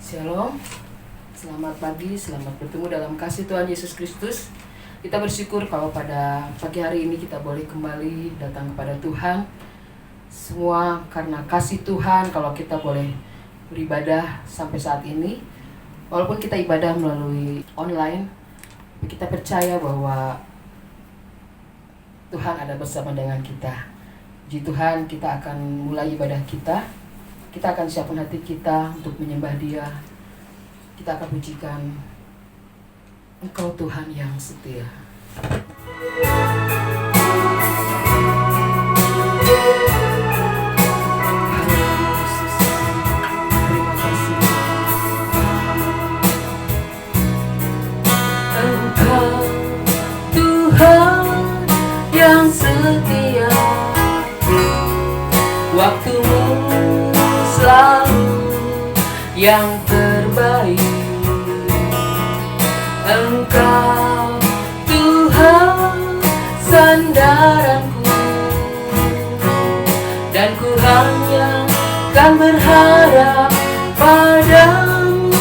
Shalom, selamat pagi, selamat bertemu dalam kasih Tuhan Yesus Kristus. Kita bersyukur kalau pada pagi hari ini kita boleh kembali datang kepada Tuhan. Semua karena kasih Tuhan kalau kita boleh beribadah sampai saat ini. Walaupun kita ibadah melalui online, kita percaya bahwa Tuhan ada bersama dengan kita. Puji Tuhan, kita akan mulai ibadah kita. Kita akan siapkan hati kita untuk menyembah Dia. Kita akan pujikan Engkau Tuhan yang setia. Terima kasih. Engkau Tuhan yang setia, waktumu selalu yang terbaik. Engkau Tuhan sandaranku, dan ku hanya kan berharap padamu.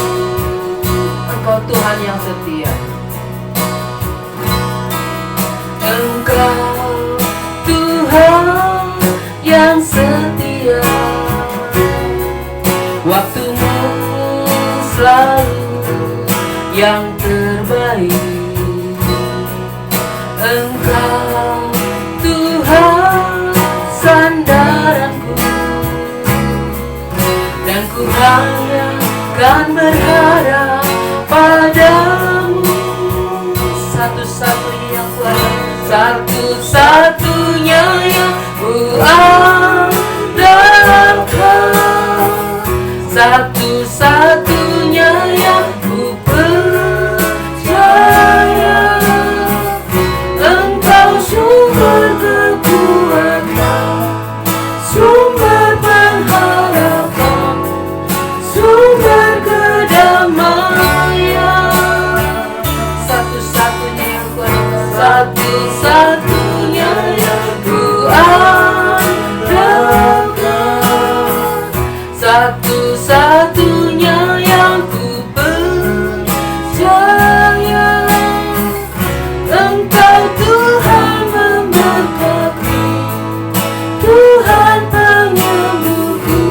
Engkau Tuhan yang setia. Engkau Tuhan yang setia, waktumu selalu yang terbaik. Engkau Tuhan sandaranku, dan ku hanya kan berharap padamu. Satu-satunya yang kuat, satu-satunya yang ku andalkan, satu-satunya yang ku percaya. Engkau sumber kekuatan, sumber pengharapan, sumber kedamaian. Satu-satunya yang ku andalkan, satu-satunya yang ku andalkan, satu-satunya yang ku percaya. Engkau Tuhan memberkati, Tuhan penyembuhku,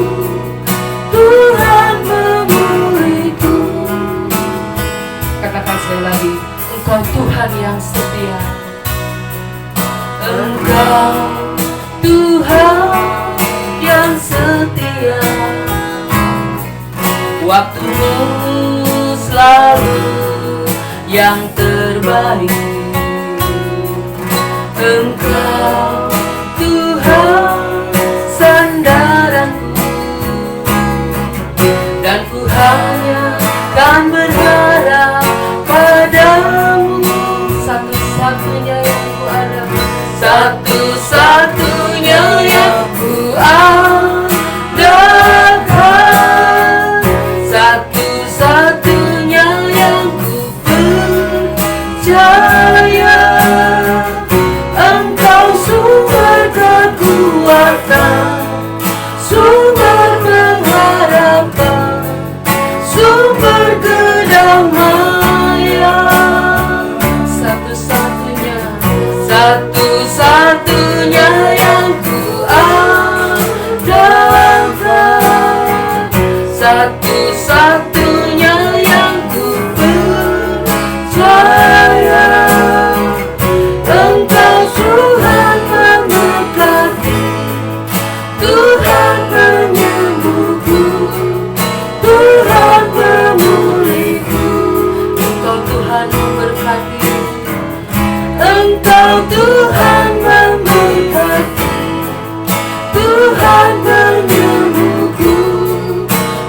Tuhan memulihku. Katakan sekali lagi, Engkau Tuhan yang setia. Engkau Tuhan yang setia, waktumu selalu yang terbaik. Engkau Tuhan sandaranku, dan ku hanya kan berharap padamu. Satu-satunya yang ku harapkan, satu-satunya yang ku andalkan, satu-satunya yang ku percaya. Engkau sumber kekuatan, sumber pengharapan, sumber kedamaian. Satu-satunya, satu-satunya yang ku andalkan, satu-satunya yang ku percaya. Engkau Tuhan memberkati, Tuhan penyembuhku, Tuhan memulihku. Engkau Tuhan memberkati, Engkau Tuhan memberkati, Tuhan penyembuhku,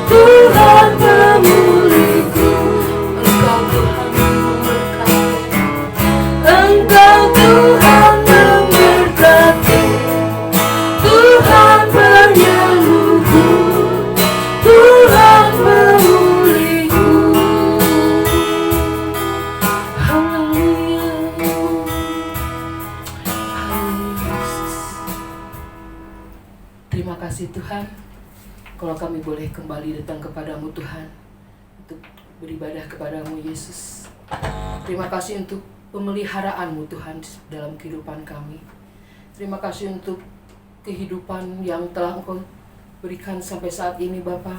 Tuhan memulihku. Engkau Tuhan memberkati, Engkau Tuhan memberkati, Tuhan penyembuhku, Tuhan memulihku. Haleluya, haleluya. Terima kasih Tuhan, kalau kami boleh kembali datang kepadamu Tuhan. untuk beribadah kepadamu Yesus. Terima kasih untuk pemeliharaanmu Tuhan dalam kehidupan kami. Terima kasih untuk kehidupan yang telah Engkau berikan sampai saat ini Bapa.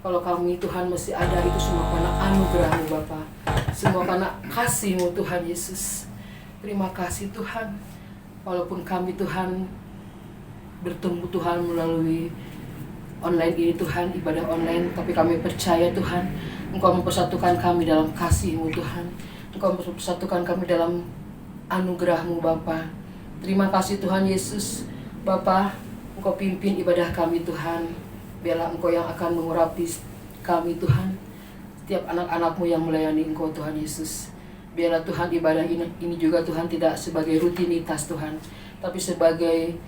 Kalau kami Tuhan masih ada, itu semua karena anugerah-Mu Bapa, semua karena kasih-Mu Tuhan Yesus. Terima kasih Tuhan. Walaupun kami Tuhan bertemu Tuhan melalui online ini Tuhan, ibadah online, tapi kami percaya Tuhan Engkau mempersatukan kami dalam kasih-Mu Tuhan. Engkau mempersatukan kami dalam anugerah-Mu Bapa. Terima kasih Tuhan Yesus. Bapa, Engkau pimpin ibadah kami Tuhan. Biarlah Engkau yang akan mengurapi kami Tuhan. Setiap anak-anak-Mu yang melayani Engkau Tuhan Yesus. Biarlah Tuhan ibadah ini juga Tuhan tidak sebagai rutinitas Tuhan, tapi sebagai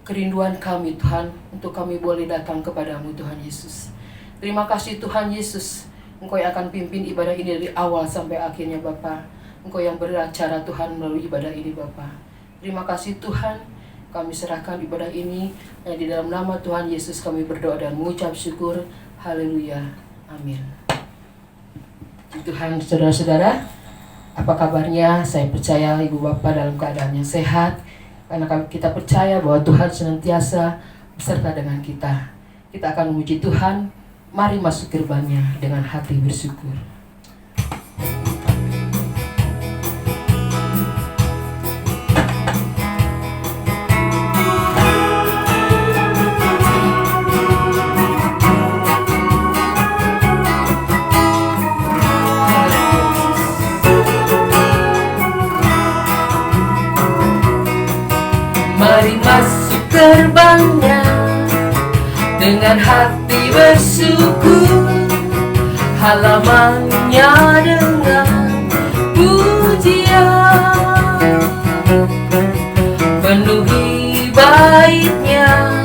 kerinduan kami Tuhan, untuk kami boleh datang kepadamu Tuhan Yesus. Terima kasih Tuhan Yesus. Engkau yang akan pimpin ibadah ini dari awal sampai akhirnya Bapa. Engkau yang beracara Tuhan melalui ibadah ini Bapa. Terima kasih Tuhan. Kami serahkan ibadah ini di dalam nama Tuhan Yesus kami berdoa dan mengucap syukur. Haleluya. Amin. Tuhan, saudara-saudara, apa kabarnya? Saya percaya ibu bapak dalam keadaan yang sehat, karena kita percaya bahwa Tuhan senantiasa beserta dengan kita. Kita akan memuji Tuhan. Mari masuk gerbangnya dengan hati bersyukur. Mari masuk gerbangnya dengan hati bersyukur, halamannya dengan pujian, penuhi baitnya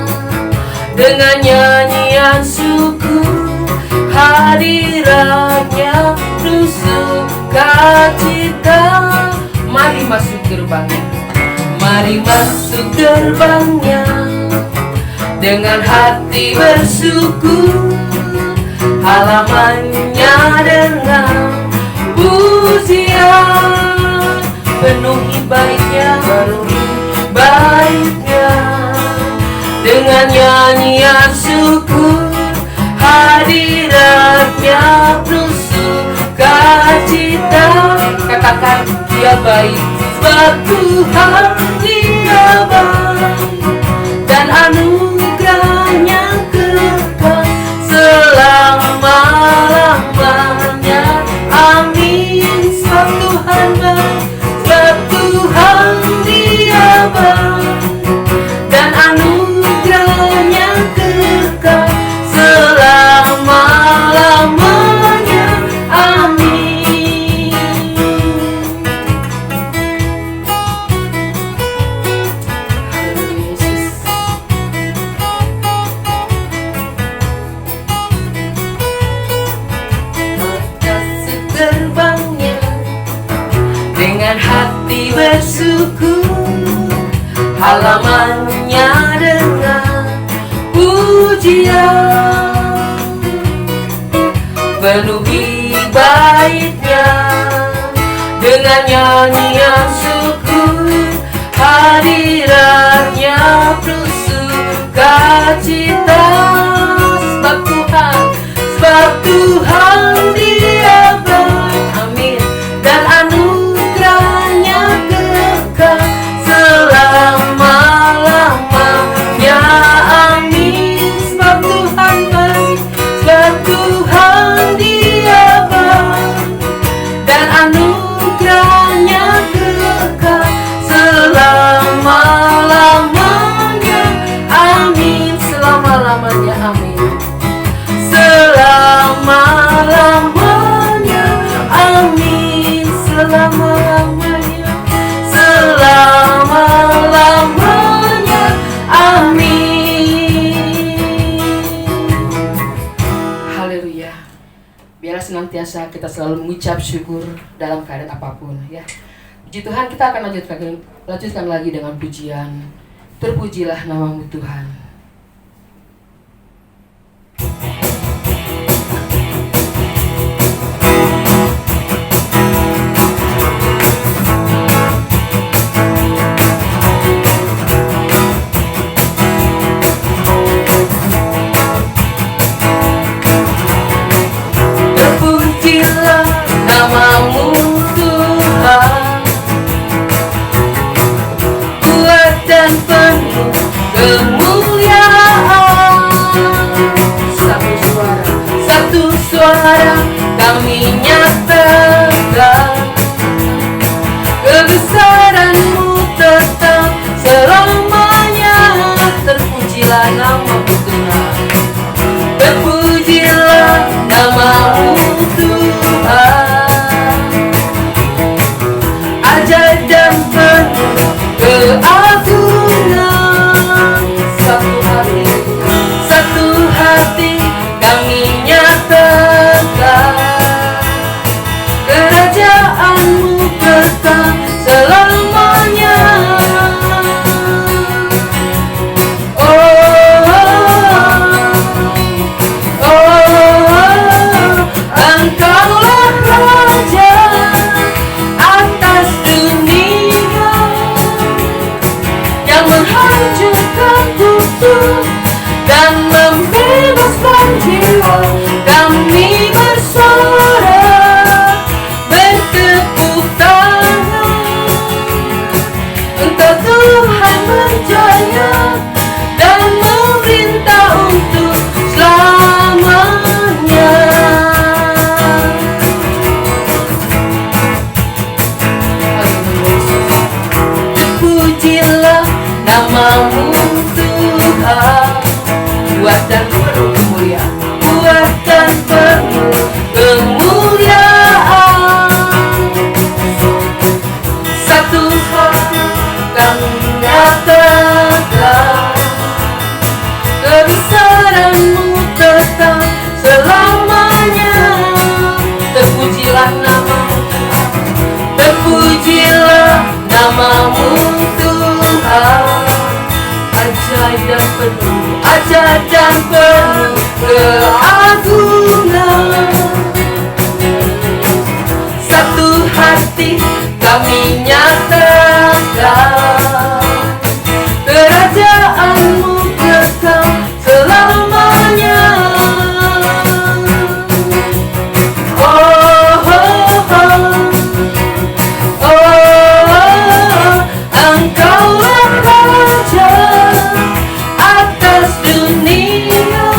dengan nyanyian syukur, hadiratnya penuh sukacita. Mari masuk gerbangnya. Mari masuk gerbangnya dengan hati bersyukur, halamannya dengan pujian, penuhi baitnya dengan nyanyian syukur, hadiratnya penuh sukacita. Katakan Dia baik, sebab Tuhan Dia baik, dan anugerahnya kekal selama-lamanya. Amin. Sebab Tuhan baik, sebab Tuhan Dia baik, dan anugerahnya kekal selama-lamanya. Amin. Dengan hati bersyukur, halamannya dengan pujian, penuhi baitnya dengan nyanyian syukur, hadiratnya penuh sukacita. Sebab Tuhan Dia baik, amin, dan anugerahnya kekal selama-lamanya. Amin. Sebab Tuhan baik, sebab Tuhan Dia baik, dan anugerahnya kekal selama-lamanya. Amin. Selama-lamanya. Amin. Selama-lamanya. Amin. Selama-lamanya. Selama-lamanya. Amin. Haleluya. Biarlah senantiasa kita selalu mengucap syukur dalam keadaan apapun, ya. Puji Tuhan, kita akan lanjutkan lagi dengan pujian. Terpujilah namamu Tuhan. bersuara, kami nyatakan kebesaran-Mu tetap selamanya. Terpujilah nama-Mu Tuhan, terpujilah nama-Mu Tuhan. Ajaib dan penuh keagungan, satu hati kami nyatakan kerajaan-Mu tetap selamanya. Engkaulah Raja atas dunia yang menghancurkan kutub dan membebaskan jiwa. Kami bersorak, bertepuk tangan. Engkau Tuhan berjaya dan memerintah untuk selamanya. Terpujilah nama-Mu Tuhan, kuat dan penuh kemuliaan, kuat dan penuh kemuliaan. Satu hati kami nyatakan kebesaran-Mu tetap selamanya. Terpujilah nama-Mu Tuhan, terpujilah nama-Mu Tuhan. Ajaib dan penuh keagungan, satu hati kami nyatakan kerajaan-Mu kekal selamanya. Engkaulah Raja atas dunia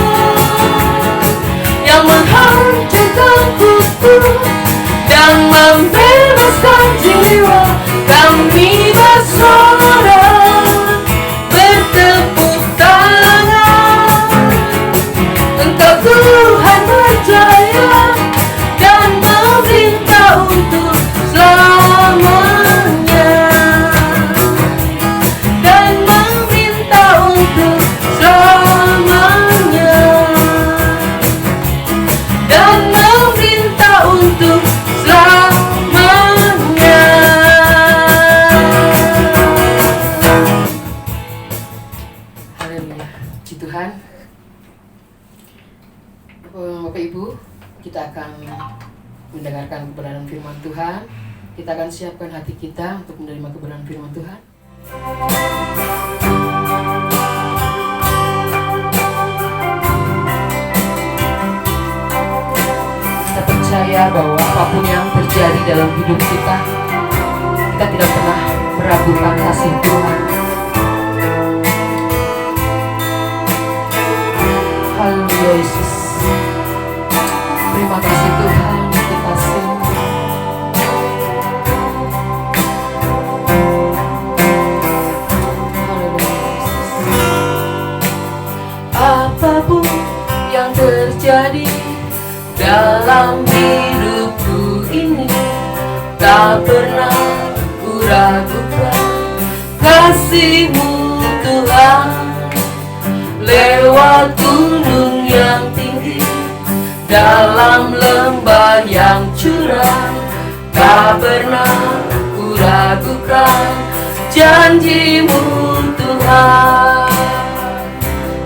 yang menghancurkan kutub dan membebaskan jiwa. Kami bersorak, bertepuk tangan. Engkau Tuhan berjaya dan memerintah untuk selamanya. Dan memerintah untuk selamanya. Dan memerintah untuk selamanya. Haleluya, puji Tuhan. Bapak Ibu, kita akan mendengarkan kebenaran firman Tuhan. Kita akan siapkan hati kita untuk menerima kebenaran firman Tuhan. Kita percaya bahwa apapun yang terjadi dalam hidup kita tidak pernah meragukan kasih Tuhan. Haleluya Yesus. Terima kasih Tuhan untuk kasih-Mu. Apapun yang terjadi dalam hidupku ini, tak pernah ku ragukan kasih-Mu Tuhan. Lewat gunung yang tinggi, dalam lembah yang curam, tak pernah ku ragukan janji-Mu Tuhan.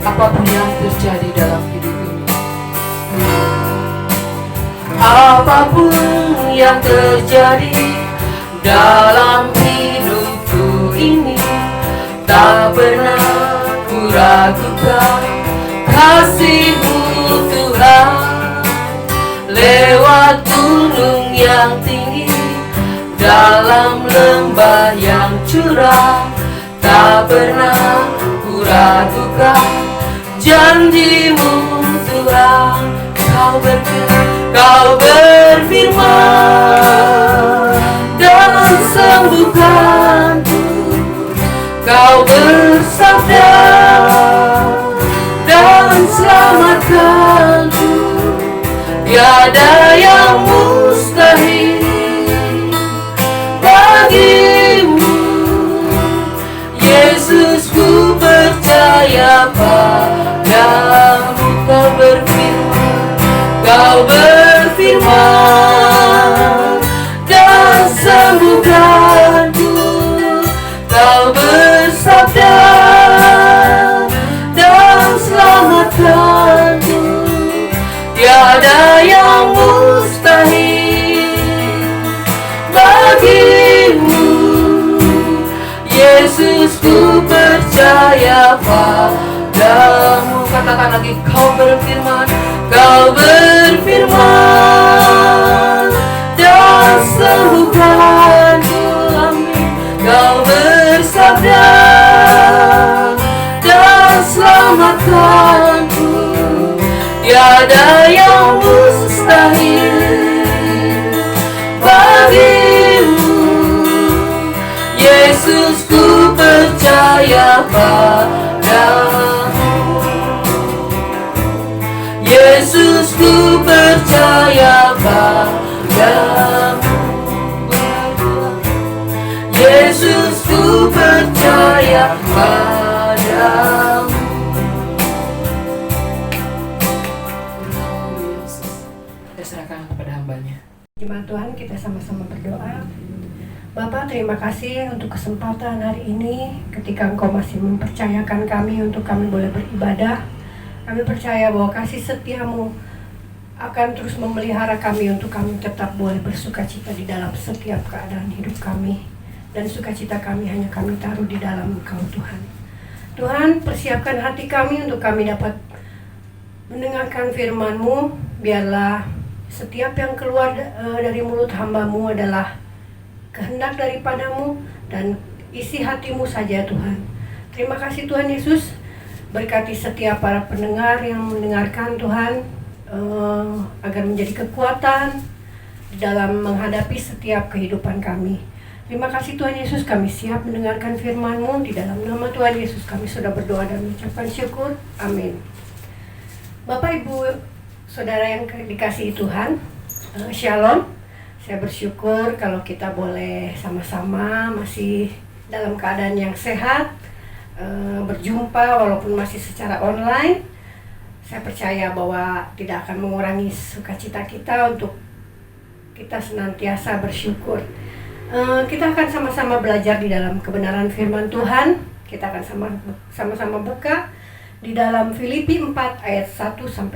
Apapun yang terjadi dalam hidup ini, apapun yang terjadi dalam hidupku ini, tak pernah ku ragukan kasih-Mu Tuhan. Lewat gunung yang tinggi, dalam lembah yang curam, tak pernah ku ragukan janji-Mu Tuhan. Kau berkenan Kau berfirman dan sembuhkanku. Kau bersabda dan selamatkanku. Tiada yang mustahil bagimu, Yesus, ku percaya padamu. Kau berfirman dan sembuhkanku. Kau bersabda dan selamatkanku. Tiada yang mustahil bagimu, Yesus, ku percaya padamu. Katakan lagi, kau berfirman, kau berfirman dan sembuhkanku. Amin. Kau bersabda dan selamatkanku. Tiada yang mustahil bagimu, Yesus, ku percaya padamu. Yesus, ku percaya padamu. Yesus, ku percaya padamu. Kita serahkan kepada hamba-Nya. Jemaat Tuhan, kita sama-sama berdoa. Bapa, terima kasih untuk kesempatan hari ini ketika Engkau masih mempercayakan kami untuk kami boleh beribadah. Kami percaya bahwa kasih setia-Mu akan terus memelihara kami untuk kami tetap boleh bersukacita di dalam setiap keadaan hidup kami. Dan sukacita kami hanya kami taruh di dalam Engkau, Tuhan. Tuhan, persiapkan hati kami untuk kami dapat mendengarkan firman-Mu. Biarlah setiap yang keluar dari mulut hamba-Mu adalah kehendak daripada-Mu dan isi hati-Mu saja, Tuhan. Terima kasih Tuhan Yesus. Berkati setiap para pendengar yang mendengarkan, Tuhan, agar menjadi kekuatan dalam menghadapi setiap kehidupan kami. Terima kasih Tuhan Yesus, kami siap mendengarkan firman-Mu. Di dalam nama Tuhan Yesus kami sudah berdoa dan mengucapkan syukur. Amin. Bapak, Ibu, Saudara yang dikasihi Tuhan, Shalom. Saya bersyukur kalau kita boleh sama-sama masih dalam keadaan yang sehat, berjumpa walaupun masih secara online. Saya percaya bahwa tidak akan mengurangi sukacita kita untuk kita senantiasa bersyukur. Kita akan sama-sama belajar di dalam kebenaran firman Tuhan. Kita akan sama-sama buka di dalam Filipi 4 ayat 1-9.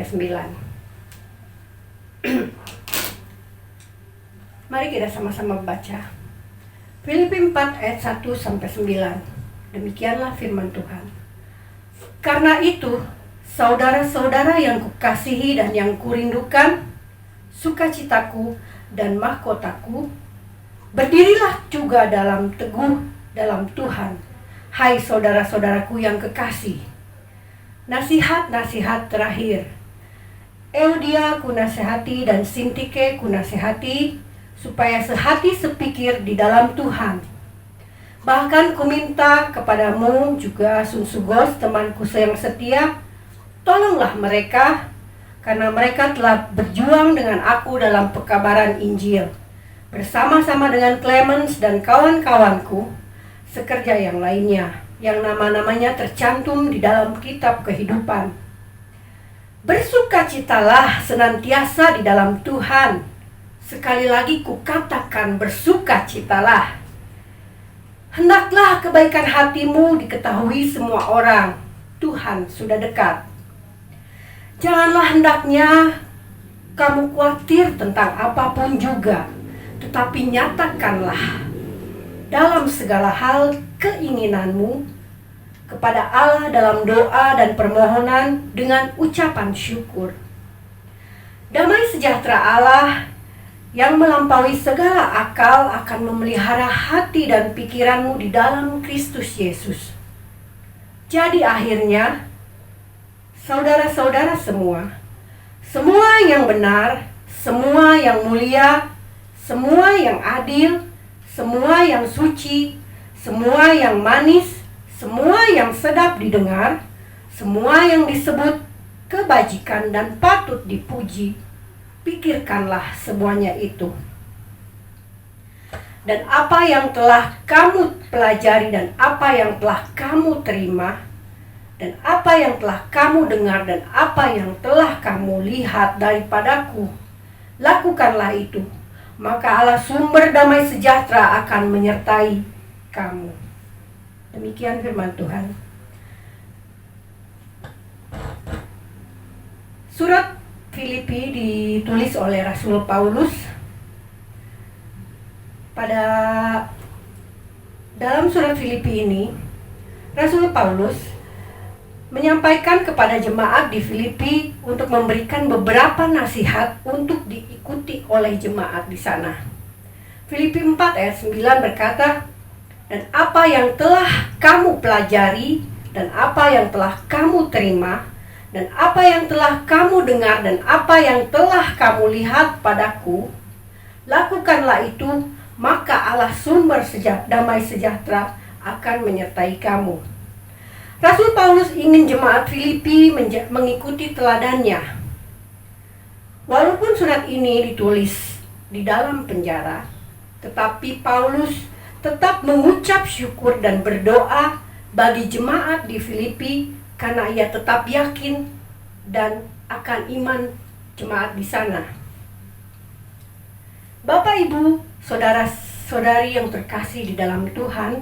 Mari kita sama-sama baca. Filipi 4 ayat 1-9. Demikianlah firman Tuhan. Karena itu, saudara-saudara yang kukasihi dan yang kurindukan, sukacitaku dan mahkotaku, berdirilah juga dalam teguh dalam Tuhan. Hai saudara-saudaraku yang kekasih, nasihat-nasihat terakhir. Eudia kunasehati dan Sintike kunasehati, supaya sehati sepikir di dalam Tuhan. Bahkan kuminta kepadamu juga Sunsugos, temanku yang setia, tolonglah mereka, karena mereka telah berjuang dengan aku dalam pekabaran Injil, bersama-sama dengan Clemens dan kawan-kawanku, sekerja yang lainnya, yang nama-namanya tercantum di dalam kitab kehidupan. Bersukacitalah senantiasa di dalam Tuhan. Sekali lagi kukatakan, bersukacitalah. Hendaklah kebaikan hatimu diketahui semua orang. Tuhan sudah dekat. Janganlah hendaknya kamu khawatir tentang apapun juga, tetapi nyatakanlah dalam segala hal keinginanmu kepada Allah dalam doa dan permohonan dengan ucapan syukur. Damai sejahtera Allah yang melampaui segala akal akan memelihara hati dan pikiranmu di dalam Kristus Yesus. Jadi akhirnya, saudara-saudara semua yang benar, semua yang mulia, semua yang adil, semua yang suci, semua yang manis, semua yang sedap didengar, semua yang disebut kebajikan dan patut dipuji, pikirkanlah semuanya itu. Dan apa yang telah kamu pelajari dan apa yang telah kamu terima dan apa yang telah kamu dengar dan apa yang telah kamu lihat daripadaku, lakukanlah itu. Maka Allah sumber damai sejahtera akan menyertai kamu. Demikian firman Tuhan. Surat Filipi ditulis oleh Rasul Paulus. Pada dalam surat Filipi ini, Rasul Paulus menyampaikan kepada jemaat di Filipi untuk memberikan beberapa nasihat untuk diikuti oleh jemaat di sana. Filipi 4 ayat 9 berkata, "Dan apa yang telah kamu pelajari, dan apa yang telah kamu terima, dan apa yang telah kamu dengar, dan apa yang telah kamu lihat padaku, lakukanlah itu, maka Allah sumber damai sejahtera akan menyertai kamu." Rasul Paulus ingin jemaat Filipi mengikuti teladannya. Walaupun surat ini ditulis di dalam penjara, tetapi Paulus tetap mengucap syukur dan berdoa bagi jemaat di Filipi karena ia tetap yakin dan akan iman jemaat di sana. Bapak, Ibu, saudara-saudari yang terkasih di dalam Tuhan,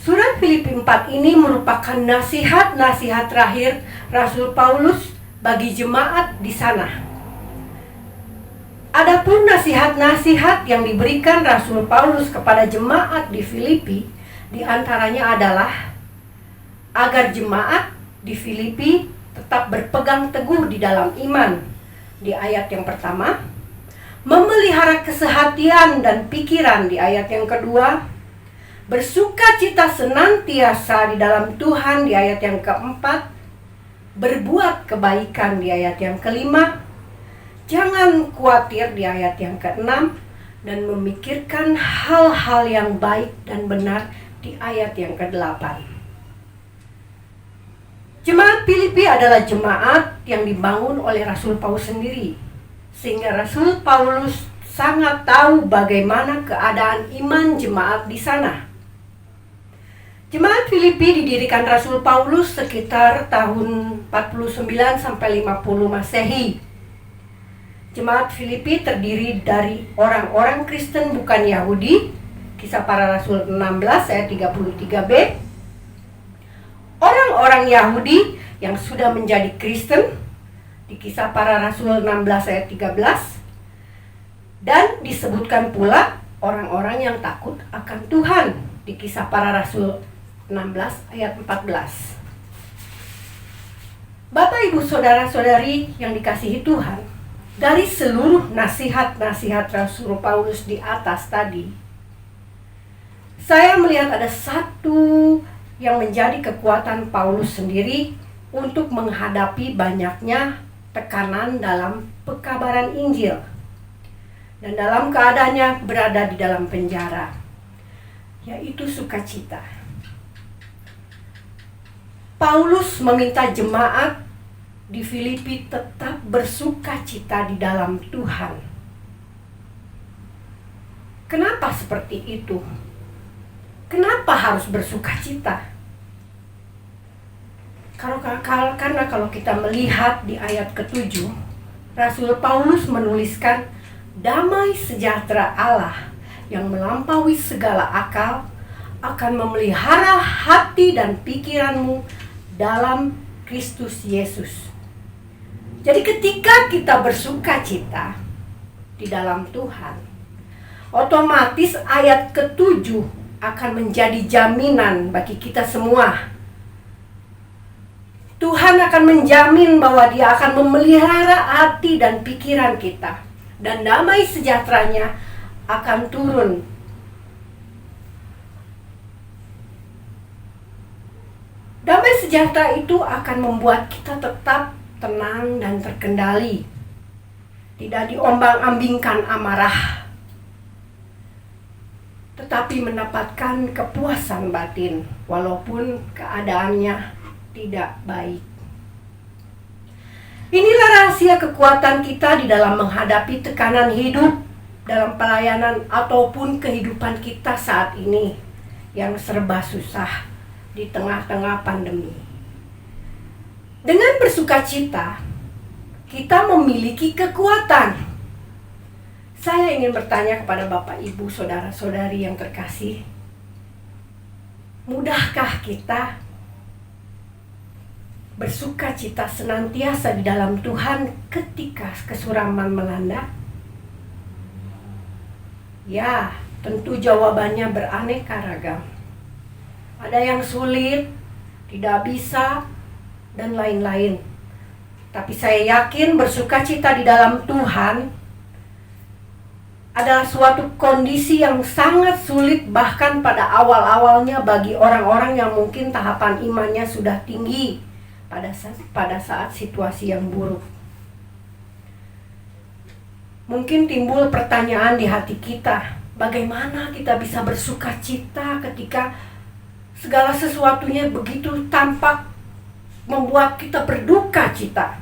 surat Filipi 4 ini merupakan nasihat-nasihat terakhir Rasul Paulus bagi jemaat di sana. Adapun nasihat-nasihat yang diberikan Rasul Paulus kepada jemaat di Filipi, diantaranya adalah agar jemaat di Filipi tetap berpegang teguh di dalam iman. Di ayat yang pertama, memelihara kesehatian dan pikiran di ayat yang kedua, bersukacita senantiasa di dalam Tuhan di ayat yang keempat, berbuat kebaikan di ayat yang kelima, jangan khawatir di ayat yang keenam, dan memikirkan hal-hal yang baik dan benar di ayat yang ke-8. Jemaat Filipi adalah jemaat yang dibangun oleh Rasul Paulus sendiri, sehingga Rasul Paulus sangat tahu bagaimana keadaan iman jemaat di sana. Jemaat Filipi didirikan Rasul Paulus sekitar tahun 49 sampai 50 Masehi. Jemaat Filipi terdiri dari orang-orang Kristen bukan Yahudi, Kisah Para Rasul 16 ayat 33b. Orang-orang Yahudi yang sudah menjadi Kristen di Kisah Para Rasul 16 ayat 13. Dan disebutkan pula orang-orang yang takut akan Tuhan di Kisah Para Rasul 16 ayat 14. Bapak, Ibu, saudara-saudari yang dikasihi Tuhan, dari seluruh nasihat-nasihat Rasul Paulus di atas tadi, saya melihat ada satu yang menjadi kekuatan Paulus sendiri untuk menghadapi banyaknya tekanan dalam pekabaran Injil dan dalam keadaannya berada di dalam penjara, yaitu sukacita. Paulus meminta jemaat di Filipi tetap bersukacita di dalam Tuhan. Kenapa seperti itu? Kenapa harus bersukacita? Karena kalau kita melihat di ayat ke-7, Rasul Paulus menuliskan, damai sejahtera Allah yang melampaui segala akal akan memelihara hati dan pikiranmu dalam Kristus Yesus. Jadi ketika kita bersukacita di dalam Tuhan, otomatis ayat ke-7 akan menjadi jaminan bagi kita semua. Tuhan akan menjamin bahwa Dia akan memelihara hati dan pikiran kita, dan damai sejahteranya akan turun. Damai sejahtera itu akan membuat kita tetap tenang dan terkendali. tidak diombang-ambingkan amarah, tetapi mendapatkan kepuasan batin walaupun keadaannya tidak baik. Inilah rahasia kekuatan kita di dalam menghadapi tekanan hidup, dalam pelayanan ataupun kehidupan kita saat ini yang serba susah di tengah-tengah pandemi. Dengan bersukacita, kita memiliki kekuatan. Saya ingin bertanya kepada Bapak, Ibu, saudara-saudari yang terkasih, mudahkah kita bersukacita senantiasa di dalam Tuhan ketika kesuraman melanda? Ya, tentu jawabannya beraneka ragam. Ada yang sulit, tidak bisa, dan lain-lain. Tapi saya yakin bersukacita di dalam Tuhan adalah suatu kondisi yang sangat sulit, bahkan pada awal-awalnya bagi orang-orang yang mungkin tahapan imannya sudah tinggi pada saat situasi yang buruk. Mungkin timbul pertanyaan di hati kita, bagaimana kita bisa bersukacita ketika segala sesuatunya begitu tampak membuat kita berduka cita.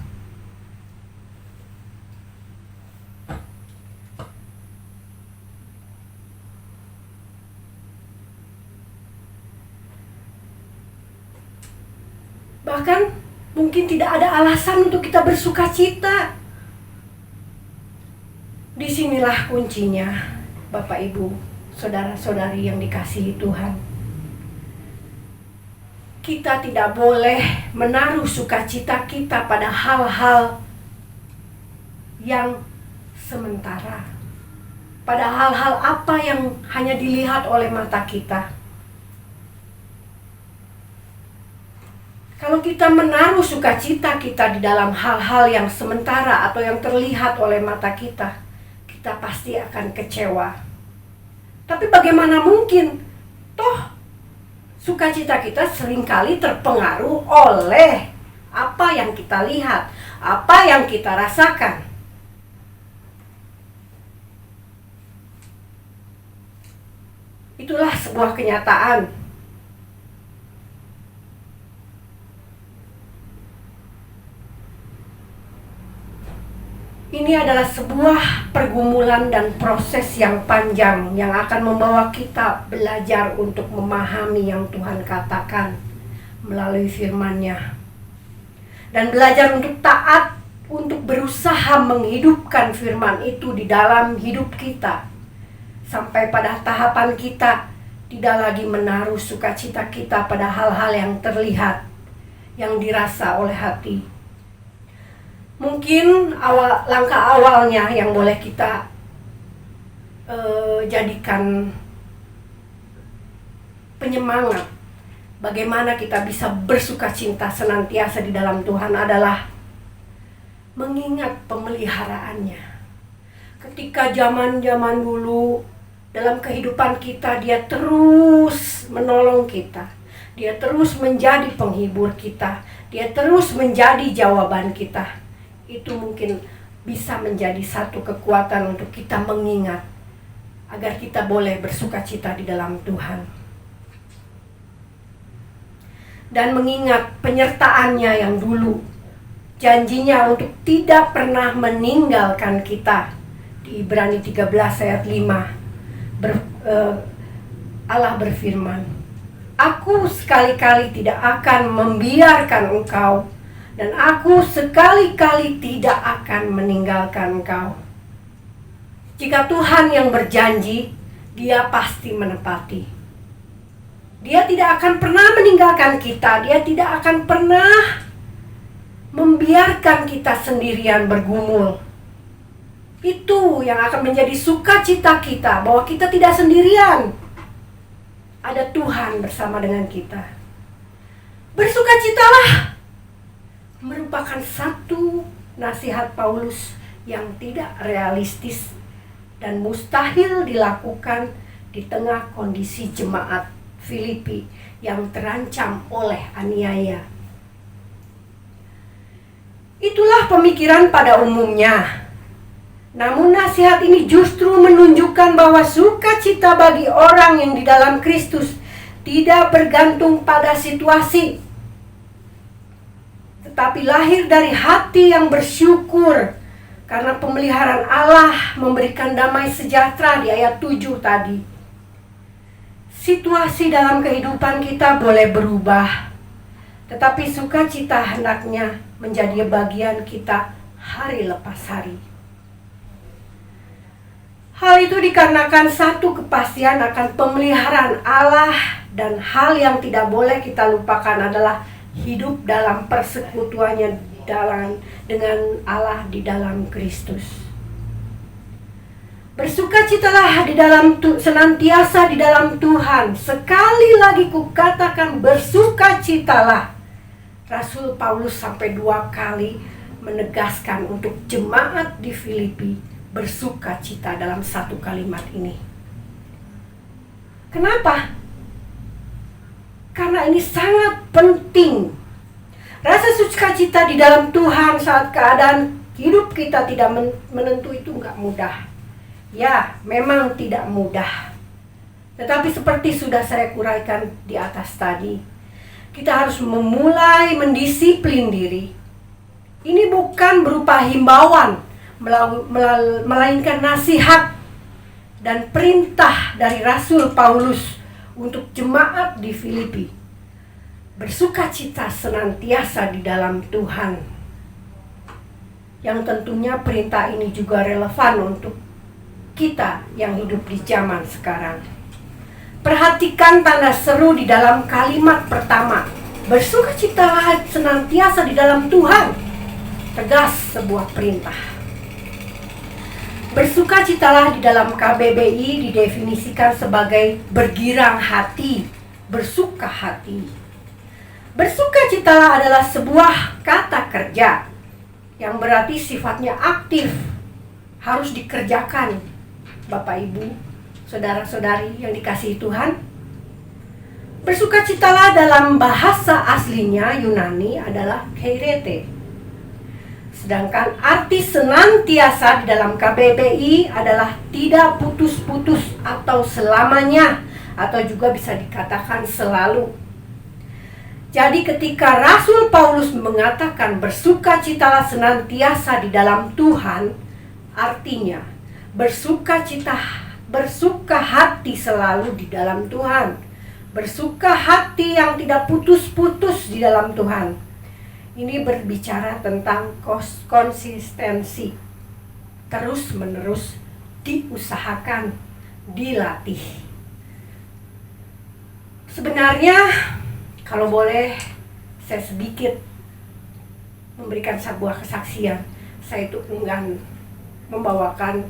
Bahkan mungkin tidak ada alasan untuk kita bersukacita. Disinilah kuncinya, Bapak, Ibu, saudara-saudari yang dikasihi Tuhan. Kita tidak boleh menaruh sukacita kita pada hal-hal yang sementara, pada hal-hal apa yang hanya dilihat oleh mata kita. Kalau kita menaruh sukacita kita di dalam hal-hal yang sementara atau yang terlihat oleh mata kita, kita pasti akan kecewa. Tapi bagaimana mungkin? Toh sukacita kita seringkali terpengaruh oleh apa yang kita lihat, apa yang kita rasakan. Itulah sebuah kenyataan. Ini adalah sebuah pergumulan dan proses yang panjang yang akan membawa kita belajar untuk memahami yang Tuhan katakan melalui firman-Nya. Dan belajar untuk taat, untuk berusaha menghidupkan firman itu di dalam hidup kita. Sampai pada tahapan kita tidak lagi menaruh sukacita kita pada hal-hal yang terlihat, yang dirasa oleh hati. Mungkin langkah awalnya yang boleh kita jadikan penyemangat bagaimana kita bisa bersukacita senantiasa di dalam Tuhan adalah mengingat pemeliharaannya. Ketika zaman-zaman dulu dalam kehidupan kita, Dia terus menolong kita, Dia terus menjadi penghibur kita, Dia terus menjadi jawaban kita. Itu mungkin bisa menjadi satu kekuatan untuk kita mengingat agar kita boleh bersukacita di dalam Tuhan. Dan mengingat penyertaannya yang dulu, janjinya untuk tidak pernah meninggalkan kita. Di Ibrani 13 ayat 5 Allah berfirman, "Aku sekali-kali tidak akan membiarkan engkau, dan aku sekali-kali tidak akan meninggalkan engkau." Jika Tuhan yang berjanji, Dia pasti menepati. Dia tidak akan pernah meninggalkan kita. Dia tidak akan pernah membiarkan kita sendirian bergumul. Itu yang akan menjadi sukacita kita, bahwa kita tidak sendirian. Ada Tuhan bersama dengan kita. Bersukacitalah merupakan satu nasihat Paulus yang tidak realistis dan mustahil dilakukan di tengah kondisi jemaat Filipi yang terancam oleh aniaya. Itulah pemikiran pada umumnya. Namun nasihat ini justru menunjukkan bahwa sukacita bagi orang yang di dalam Kristus tidak bergantung pada situasi, tetapi lahir dari hati yang bersyukur karena pemeliharaan Allah memberikan damai sejahtera di ayat 7 tadi. Situasi dalam kehidupan kita boleh berubah, tetapi sukacita hendaknya menjadi bagian kita hari lepas hari. Hal itu dikarenakan satu kepastian akan pemeliharaan Allah, dan hal yang tidak boleh kita lupakan adalah hidup dalam persekutuannya dengan Allah di dalam Kristus. Bersukacitalah senantiasa di dalam Tuhan. Sekali lagi kukatakan bersukacitalah. Rasul Paulus sampai 2 kali menegaskan untuk jemaat di Filipi bersukacita dalam satu kalimat ini. Kenapa? Karena ini sangat penting. Rasa sukacita di dalam Tuhan saat keadaan hidup kita tidak menentu itu nggak mudah. Ya, memang tidak mudah. Tetapi seperti sudah saya uraikan di atas tadi, kita harus memulai mendisiplin diri. Ini bukan berupa himbauan, melainkan nasihat dan perintah dari Rasul Paulus untuk jemaat di Filipi. Bersukacita senantiasa di dalam Tuhan. Yang tentunya perintah ini juga relevan untuk kita yang hidup di zaman sekarang. Perhatikan tanda seru di dalam kalimat pertama. Bersukacitalah senantiasa di dalam Tuhan. Tegas sebuah perintah. Bersukacitalah di dalam KBBI didefinisikan sebagai bergirang hati, bersuka hati. Bersukacitalah adalah sebuah kata kerja yang berarti sifatnya aktif, harus dikerjakan. Bapak, Ibu, saudara-saudari yang dikasihi Tuhan, bersukacitalah dalam bahasa aslinya Yunani adalah keirete. Sedangkan arti senantiasa di dalam KBBI adalah tidak putus-putus atau selamanya, atau juga bisa dikatakan selalu. Jadi ketika Rasul Paulus mengatakan bersukacitalah senantiasa di dalam Tuhan, artinya bersuka hati selalu di dalam Tuhan. Bersuka hati yang tidak putus-putus di dalam Tuhan. Ini berbicara tentang konsistensi, terus-menerus diusahakan, dilatih. Sebenarnya, kalau boleh saya sedikit memberikan sebuah kesaksian, saya itu enggan membawakan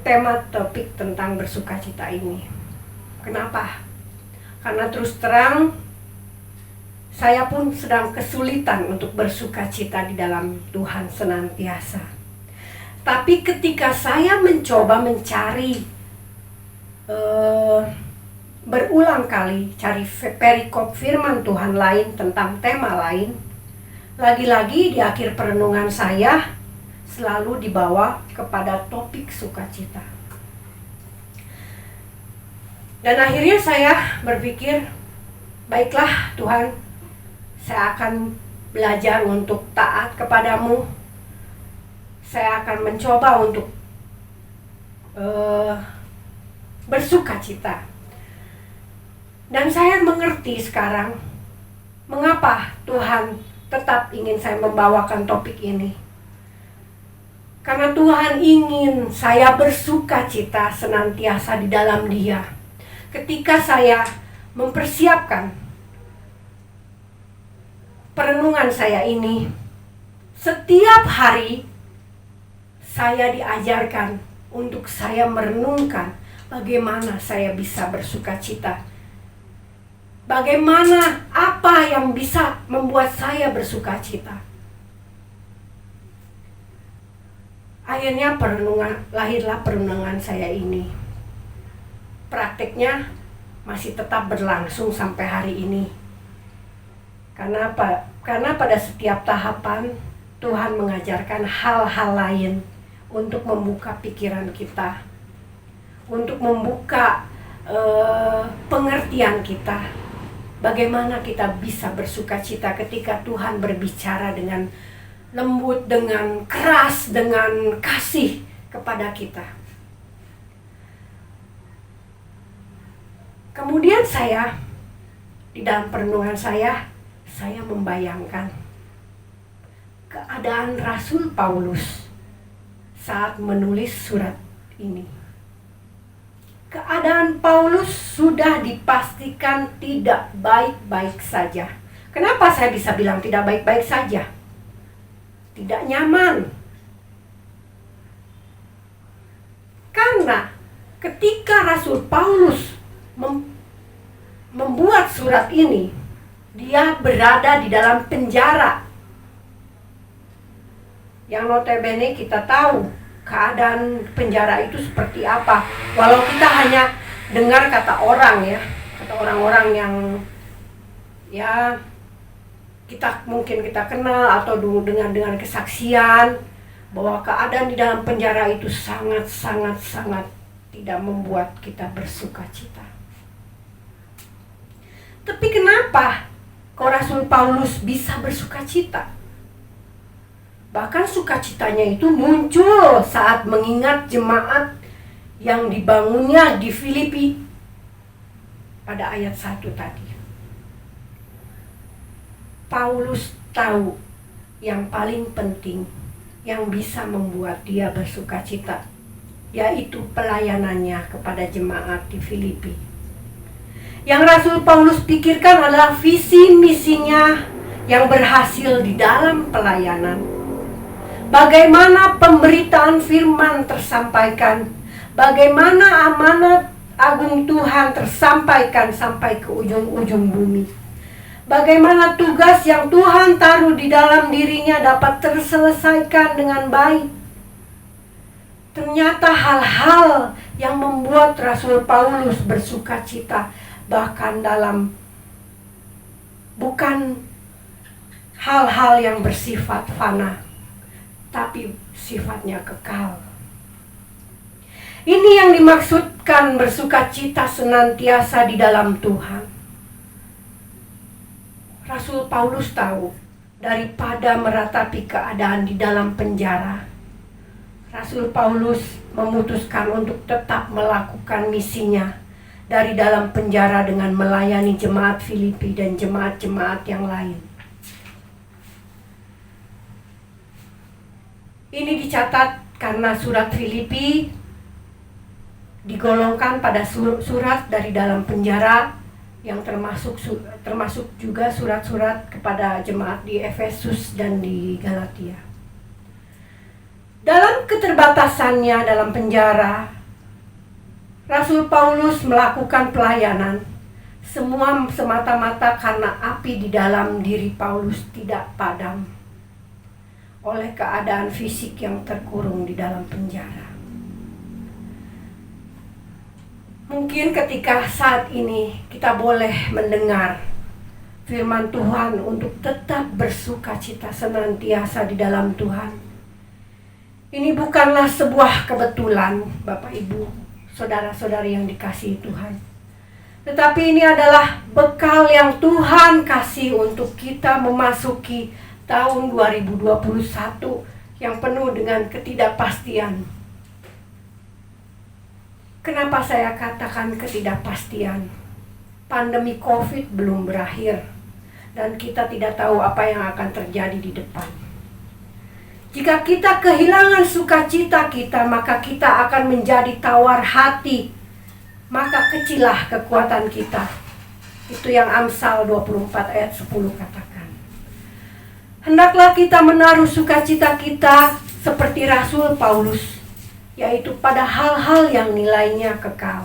tema topik tentang bersukacita ini. Kenapa? Karena terus terang, saya pun sedang kesulitan untuk bersukacita di dalam Tuhan senantiasa. Tapi ketika saya mencoba mencari berulang kali cari perikop firman Tuhan lain tentang tema lain, lagi-lagi di akhir perenungan saya selalu dibawa kepada topik sukacita. Dan akhirnya saya berpikir, baiklah Tuhan, saya akan belajar untuk taat kepadamu. Saya akan mencoba untuk bersukacita. Dan saya mengerti sekarang mengapa Tuhan tetap ingin saya membawakan topik ini. Karena Tuhan ingin saya bersukacita senantiasa di dalam Dia. Ketika saya mempersiapkan perenungan saya ini, setiap hari saya diajarkan untuk saya merenungkan bagaimana saya bisa bersukacita. Bagaimana, apa yang bisa membuat saya bersukacita. Akhirnya lahirlah perenungan saya ini. Prakteknya masih tetap berlangsung sampai hari ini. Karena apa? Karena pada setiap tahapan Tuhan mengajarkan hal-hal lain untuk membuka pikiran kita, untuk membuka pengertian kita. Bagaimana kita bisa bersuka cita ketika Tuhan berbicara dengan lembut, dengan keras, dengan kasih kepada kita. Kemudian di dalam perenungan saya membayangkan keadaan Rasul Paulus saat menulis surat ini. Keadaan Paulus sudah dipastikan tidak baik-baik saja. Kenapa saya bisa bilang tidak baik-baik saja? Tidak nyaman. Karena ketika Rasul Paulus membuat surat ini, dia berada di dalam penjara. Yang notabene kita tahu keadaan penjara itu seperti apa. Walau kita hanya dengar kata orang ya, kata orang-orang yang ya mungkin kita kenal atau dengan kesaksian bahwa keadaan di dalam penjara itu sangat tidak membuat kita bersuka cita. Tapi kenapa kok Rasul Paulus bisa bersuka cita? Bahkan sukacitanya itu muncul saat mengingat jemaat yang dibangunnya di Filipi pada ayat 1 tadi. Paulus tahu yang paling penting yang bisa membuat dia bersuka cita, yaitu pelayanannya kepada jemaat di Filipi. Yang Rasul Paulus pikirkan adalah visi misinya yang berhasil di dalam pelayanan. Bagaimana pemberitaan firman tersampaikan, bagaimana amanat agung Tuhan tersampaikan sampai ke ujung-ujung bumi. Bagaimana tugas yang Tuhan taruh di dalam dirinya dapat terselesaikan dengan baik. Ternyata hal-hal yang membuat Rasul Paulus bersuka cita, bahkan bukan hal-hal yang bersifat fana, tapi sifatnya kekal. Ini yang dimaksudkan bersuka cita senantiasa di dalam Tuhan. Rasul Paulus tahu, daripada meratapi keadaan di dalam penjara, Rasul Paulus memutuskan untuk tetap melakukan misinya dari dalam penjara dengan melayani jemaat Filipi dan jemaat-jemaat yang lain. Ini dicatat karena surat Filipi digolongkan pada surat dari dalam penjara, yang termasuk juga surat-surat kepada jemaat di Efesus dan di Galatia. Dalam keterbatasannya dalam penjara, Rasul Paulus melakukan pelayanan semua semata-mata karena api di dalam diri Paulus tidak padam oleh keadaan fisik yang terkurung di dalam penjara. Mungkin ketika saat ini kita boleh mendengar firman Tuhan untuk tetap bersuka cita senantiasa di dalam Tuhan. Ini bukanlah sebuah kebetulan, Bapak Ibu, saudara-saudari yang dikasihi Tuhan. Tetapi ini adalah bekal yang Tuhan kasih untuk kita memasuki tahun 2021 yang penuh dengan ketidakpastian. Kenapa saya katakan ketidakpastian? Pandemi COVID belum berakhir dan kita tidak tahu apa yang akan terjadi di depan. Jika kita kehilangan sukacita kita, maka kita akan menjadi tawar hati. Maka kecillah kekuatan kita. Itu yang Amsal 24 ayat 10 katakan. Hendaklah kita menaruh sukacita kita seperti Rasul Paulus, yaitu pada hal-hal yang nilainya kekal.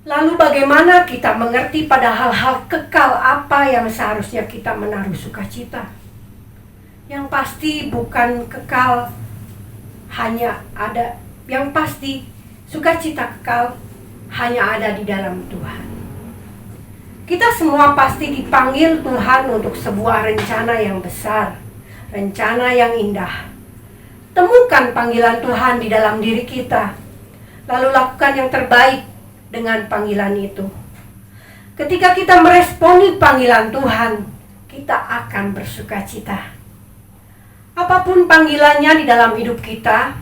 Lalu bagaimana kita mengerti pada hal-hal kekal apa yang seharusnya kita menaruh sukacita? Yang pasti bukan kekal hanya ada, yang pasti sukacita kekal hanya ada di dalam Tuhan. Kita semua pasti dipanggil Tuhan untuk sebuah rencana yang besar. rencana yang indah. Temukan panggilan Tuhan di dalam diri kita, lalu lakukan yang terbaik dengan panggilan itu. Ketika kita meresponi panggilan Tuhan, kita akan bersukacita. Apapun panggilannya di dalam hidup kita,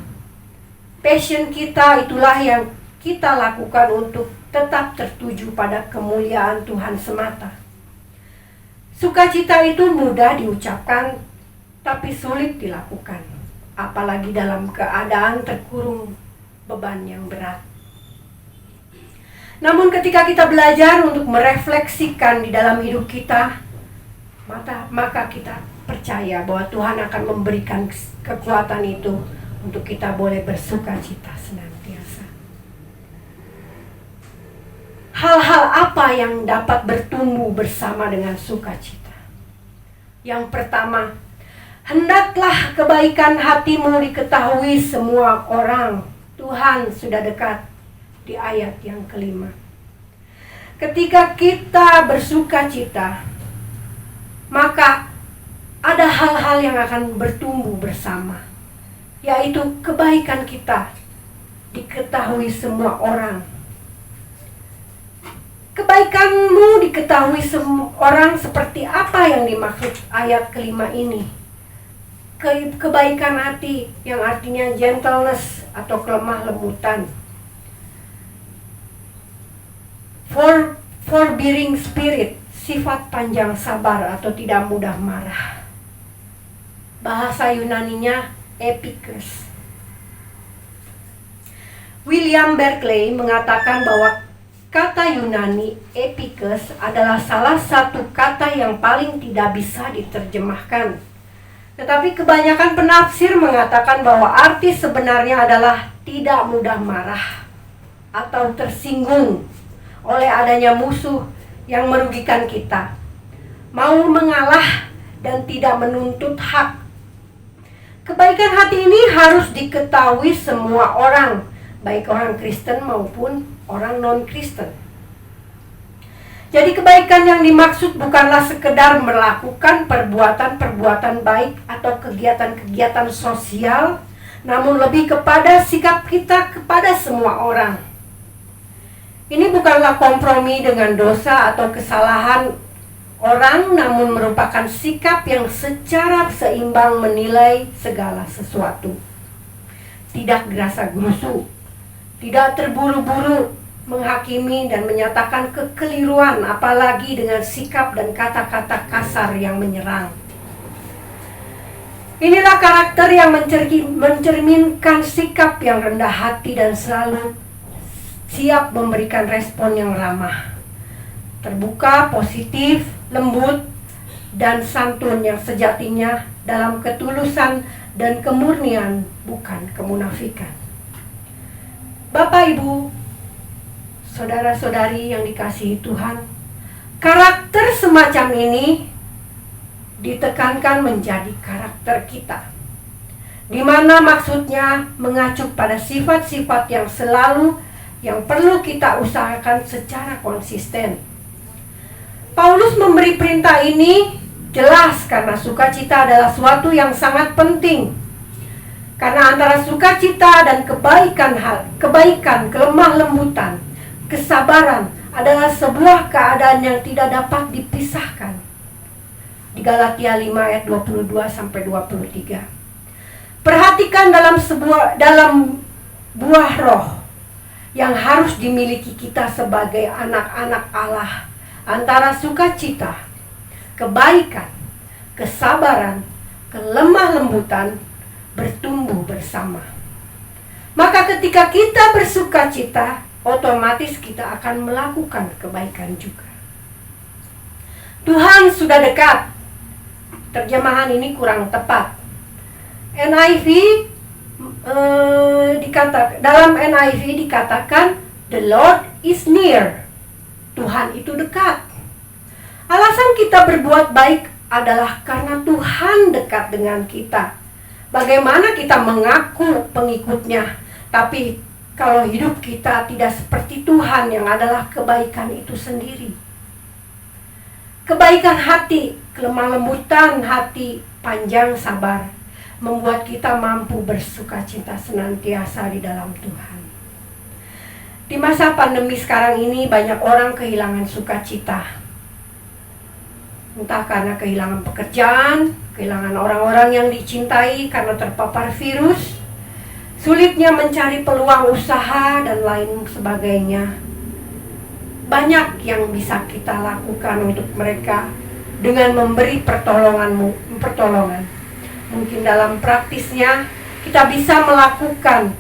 passion kita itulah yang kita lakukan untuk tetap tertuju pada kemuliaan Tuhan semata. Sukacita itu mudah diucapkan, tapi sulit dilakukan, apalagi dalam keadaan terkurung beban yang berat. Namun ketika kita belajar untuk merefleksikan di dalam hidup kita, maka kita percaya bahwa Tuhan akan memberikan kekuatan itu untuk kita boleh bersukacita senantiasa. Hal-hal apa yang dapat bertumbuh bersama dengan sukacita? Yang pertama, hendaklah kebaikan hatimu diketahui semua orang. Tuhan sudah dekat, di ayat yang kelima. Ketika kita bersukacita, maka ada hal-hal yang akan bertumbuh bersama, yaitu kebaikan kita diketahui semua orang. Kebaikanmu diketahui semua orang seperti apa yang dimaksud ayat kelima ini. Kebaikan hati yang artinya gentleness atau kelemah lembutan. Forbearing spirit, sifat panjang sabar atau tidak mudah marah. Bahasa Yunaninya epikes. William Barclay mengatakan bahwa kata Yunani epikes adalah salah satu kata yang paling tidak bisa diterjemahkan. Tetapi kebanyakan penafsir mengatakan bahwa arti sebenarnya adalah tidak mudah marah atau tersinggung oleh adanya musuh yang merugikan kita, mau mengalah dan tidak menuntut hak. Kebaikan hati ini harus diketahui semua orang, baik orang Kristen maupun orang non-Kristen. Jadi kebaikan yang dimaksud bukanlah sekedar melakukan perbuatan-perbuatan baik atau kegiatan-kegiatan sosial, namun lebih kepada sikap kita kepada semua orang. Ini bukanlah kompromi dengan dosa atau kesalahan orang, namun merupakan sikap yang secara seimbang menilai segala sesuatu. Tidak gerasa gerusu, tidak terburu-buru menghakimi dan menyatakan kekeliruan, apalagi dengan sikap dan kata-kata kasar yang menyerang. Inilah karakter yang mencerminkan sikap yang rendah hati dan selalu siap memberikan respon yang ramah, terbuka, positif, lembut, dan santun yang sejatinya dalam ketulusan dan kemurnian, bukan kemunafikan. Bapak, Ibu, saudara-saudari yang dikasihi Tuhan, karakter semacam ini ditekankan menjadi karakter kita, di mana maksudnya mengacu pada sifat-sifat yang perlu kita usahakan secara konsisten. Paulus memberi perintah ini jelas karena sukacita adalah suatu yang sangat penting. Karena antara sukacita dan kebaikan, kelemah lembutan, kesabaran adalah sebuah keadaan yang tidak dapat dipisahkan. Di Galatia 5 ayat 22-23. Perhatikan dalam buah roh yang harus dimiliki kita sebagai anak-anak Allah, antara sukacita, kebaikan, kesabaran, kelemah lembutan bertumbuh bersama. Maka ketika kita bersukacita, otomatis kita akan melakukan kebaikan juga. Tuhan sudah dekat. Terjemahan ini kurang tepat. Dalam NIV dikatakan the Lord is near. Tuhan itu dekat. Alasan kita berbuat baik adalah karena Tuhan dekat dengan kita. Bagaimana kita mengaku pengikutnya, tapi kalau hidup kita tidak seperti Tuhan yang adalah kebaikan itu sendiri. Kebaikan hati, kelemah lembutan hati panjang sabar, membuat kita mampu bersukacita senantiasa di dalam Tuhan. Di masa pandemi sekarang ini banyak orang kehilangan sukacita. Entah karena kehilangan pekerjaan, kehilangan orang-orang yang dicintai karena terpapar virus, sulitnya mencari peluang usaha dan lain sebagainya. Banyak yang bisa kita lakukan untuk mereka dengan memberi pertolongan. Mungkin dalam praktisnya kita bisa melakukan,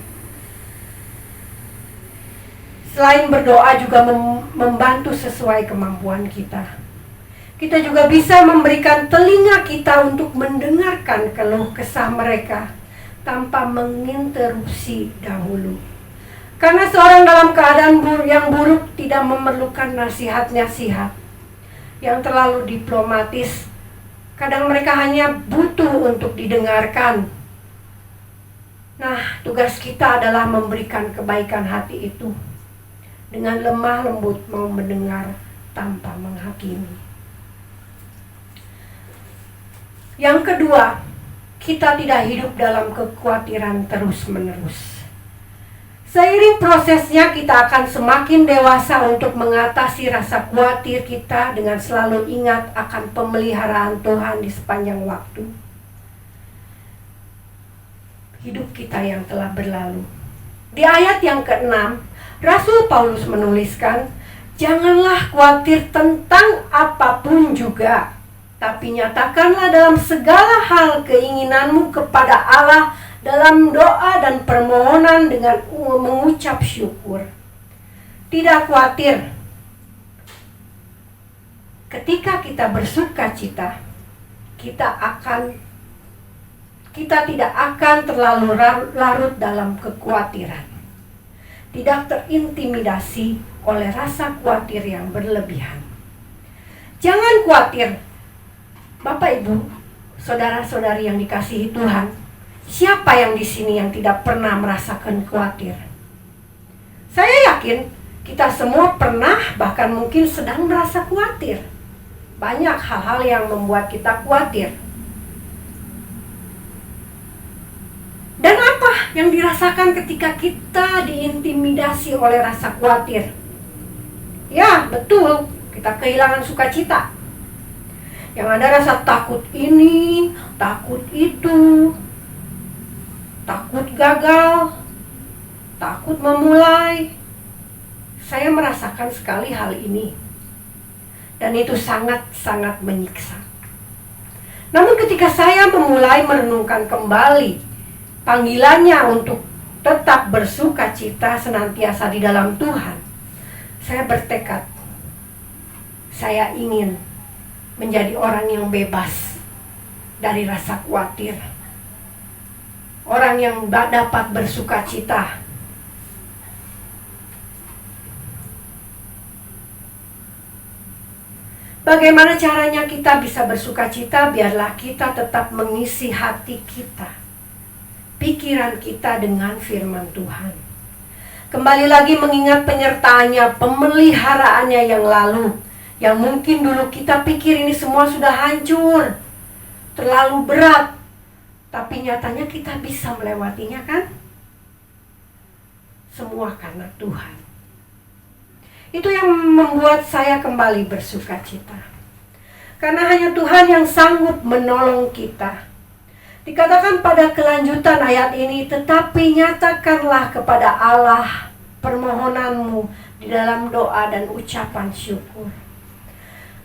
selain berdoa juga membantu sesuai kemampuan kita. Kita juga bisa memberikan telinga kita untuk mendengarkan keluh kesah mereka tanpa menginterupsi dahulu. Karena seorang dalam keadaan yang buruk tidak memerlukan nasihat-nasihat yang terlalu diplomatis. Kadang mereka hanya butuh untuk didengarkan. Nah, tugas kita adalah memberikan kebaikan hati itu. Dengan lemah lembut mau mendengar tanpa menghakimi. Yang kedua, kita tidak hidup dalam kekhawatiran terus-menerus. Seiring prosesnya kita akan semakin dewasa untuk mengatasi rasa khawatir kita dengan selalu ingat akan pemeliharaan Tuhan di sepanjang waktu. Hidup kita yang telah berlalu. Di ayat yang ke-6, Rasul Paulus menuliskan, janganlah khawatir tentang apapun juga, tapi nyatakanlah dalam segala hal keinginanmu kepada Allah dalam doa dan permohonan dengan mengucap syukur. Tidak khawatir. Ketika kita bersukacita, kita tidak akan terlalu larut dalam kekhawatiran. Tidak terintimidasi oleh rasa khawatir yang berlebihan. Jangan khawatir, Bapak Ibu, saudara-saudari yang dikasihi Tuhan. Siapa yang di sini yang tidak pernah merasakan khawatir? Saya yakin kita semua pernah, bahkan mungkin sedang merasa khawatir. Banyak hal-hal yang membuat kita khawatir. Dan apa yang dirasakan ketika kita diintimidasi oleh rasa khawatir? Ya, betul, kita kehilangan sukacita. Yang ada rasa takut ini, takut itu, takut gagal, takut memulai. Saya merasakan sekali hal ini. Dan itu sangat-sangat menyiksa. Namun ketika saya memulai merenungkan kembali panggilannya untuk tetap bersukacita senantiasa di dalam Tuhan, saya bertekad, saya ingin menjadi orang yang bebas dari rasa khawatir. Orang yang dapat bersukacita. Bagaimana caranya kita bisa bersukacita? Biarlah kita tetap mengisi hati kita, pikiran kita dengan firman Tuhan. Kembali lagi mengingat penyertaannya, pemeliharaannya yang lalu, yang mungkin dulu kita pikir ini semua sudah hancur, terlalu berat, tapi nyatanya kita bisa melewatinya, kan? Semua karena Tuhan. Itu yang membuat saya kembali bersukacita. Karena hanya Tuhan yang sanggup menolong kita. Dikatakan pada kelanjutan ayat ini, tetapi nyatakanlah kepada Allah permohonanmu di dalam doa dan ucapan syukur.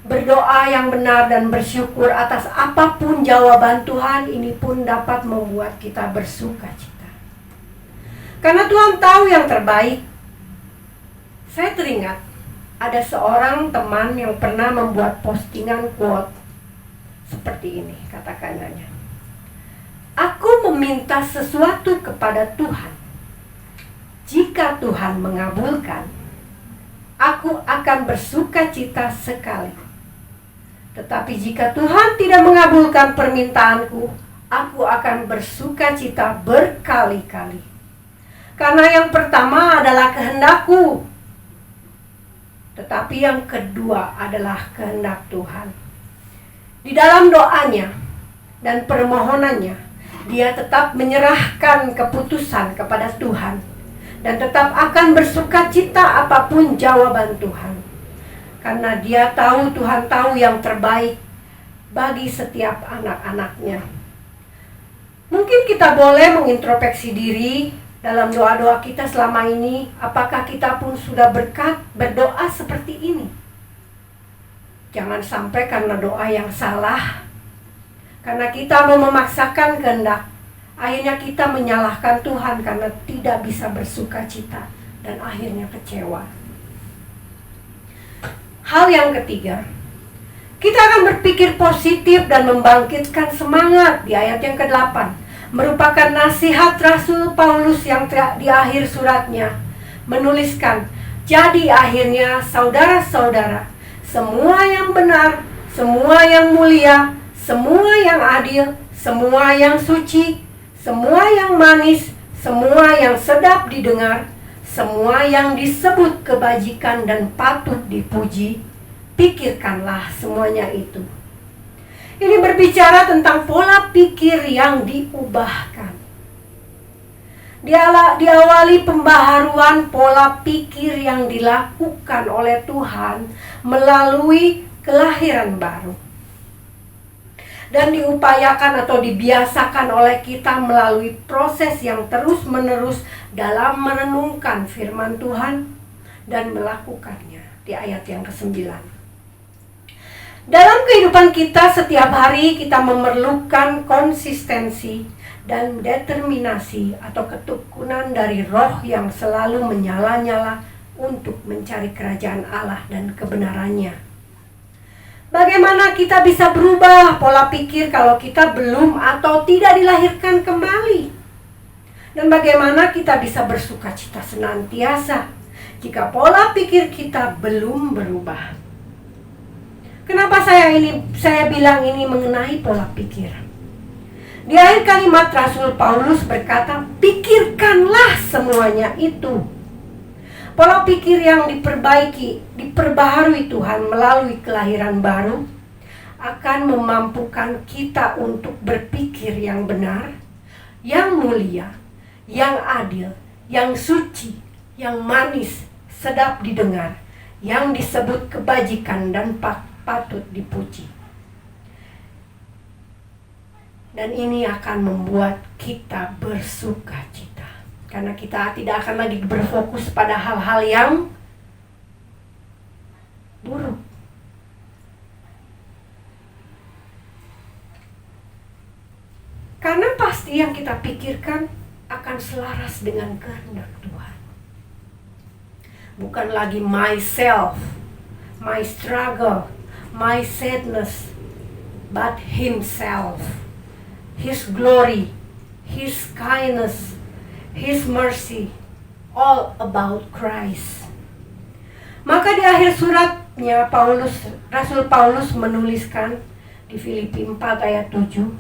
Berdoa yang benar dan bersyukur atas apapun jawaban Tuhan ini pun dapat membuat kita bersukacita. Karena Tuhan tahu yang terbaik. Saya teringat ada seorang teman yang pernah membuat postingan quote seperti ini, kata-katanya. Aku meminta sesuatu kepada Tuhan. Jika Tuhan mengabulkan, aku akan bersukacita sekali. Tetapi jika Tuhan tidak mengabulkan permintaanku, aku akan bersukacita berkali-kali. Karena yang pertama adalah kehendakku, tetapi yang kedua adalah kehendak Tuhan. Di dalam doanya, dan permohonannya, dia tetap menyerahkan keputusan kepada Tuhan dan tetap akan bersukacita apapun jawaban Tuhan. Karena dia tahu, Tuhan tahu yang terbaik bagi setiap anak-anaknya. Mungkin kita boleh mengintrospeksi diri dalam doa-doa kita selama ini. Apakah kita pun sudah berdoa seperti ini? Jangan sampai karena doa yang salah, karena kita mau memaksakan kehendak, akhirnya kita menyalahkan Tuhan karena tidak bisa bersukacita dan akhirnya kecewa. Hal yang ketiga, kita akan berpikir positif dan membangkitkan semangat di ayat yang ke-8. Merupakan nasihat Rasul Paulus yang di akhir suratnya menuliskan, jadi akhirnya saudara-saudara, semua yang benar, semua yang mulia, semua yang adil, semua yang suci, semua yang manis, semua yang sedap didengar, semua yang disebut kebajikan dan patut dipuji, pikirkanlah semuanya itu. Ini berbicara tentang pola pikir yang diubahkan. Diawali pembaharuan pola pikir yang dilakukan oleh Tuhan melalui kelahiran baru. Dan diupayakan atau dibiasakan oleh kita melalui proses yang terus-menerus dalam merenungkan firman Tuhan dan melakukannya di ayat yang ke-9. Dalam kehidupan kita setiap hari kita memerlukan konsistensi dan determinasi atau ketekunan dari roh yang selalu menyala-nyala untuk mencari kerajaan Allah dan kebenarannya. Bagaimana kita bisa berubah pola pikir kalau kita belum atau tidak dilahirkan kembali? Dan bagaimana kita bisa bersukacita senantiasa jika pola pikir kita belum berubah? Kenapa saya bilang ini mengenai pola pikir? Di akhir kalimat Rasul Paulus berkata, pikirkanlah semuanya itu. Pola pikir yang diperbaharui Tuhan melalui kelahiran baru akan memampukan kita untuk berpikir yang benar, yang mulia, yang adil, yang suci, yang manis, sedap didengar, yang disebut kebajikan dan patut dipuji. Dan ini akan membuat kita bersukacita, karena kita tidak akan lagi berfokus pada hal-hal yang buruk. Karena pasti yang kita pikirkan akan selaras dengan kehendak Tuhan. Bukan lagi myself, my struggle, my sadness, but Himself, His glory, His kindness, His mercy, all about Christ. Maka di akhir suratnya Rasul Paulus menuliskan di Filipi 4 ayat 7,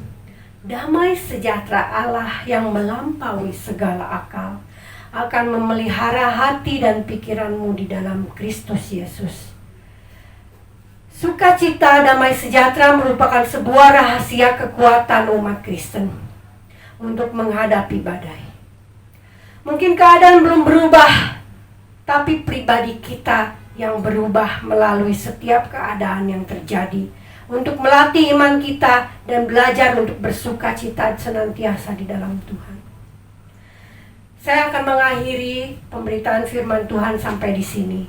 damai sejahtera Allah yang melampaui segala akal akan memelihara hati dan pikiranmu di dalam Kristus Yesus. Sukacita, damai sejahtera merupakan sebuah rahasia kekuatan umat Kristen untuk menghadapi badai. Mungkin keadaan belum berubah, tapi pribadi kita yang berubah melalui setiap keadaan yang terjadi, untuk melatih iman kita dan belajar untuk bersukacita senantiasa di dalam Tuhan. Saya akan mengakhiri pemberitaan firman Tuhan sampai di sini.